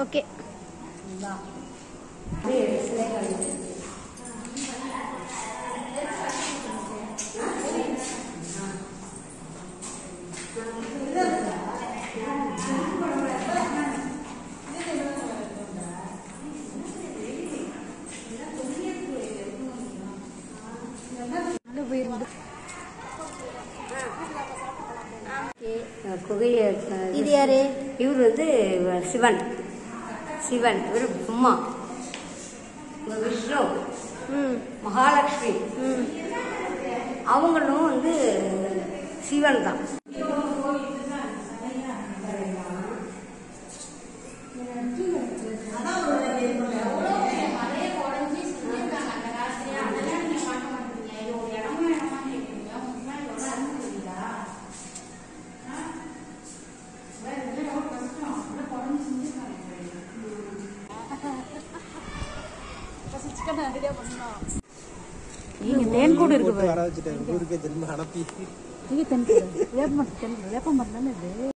Okay. இது யாரு? இவர் வந்து சிவன். சிவன் இவர் பிரம்மா, விஷ்ணு, மகாலட்சுமி. அவங்களும் வந்து சிவன் தான். நீங்க தேன் கூடு இருக்கு. வர வச்சுட்டேன் ஊருக்கே திரும்ப அனுப்பி. நீங்க தென் வேப்ப மரம் தானே இது.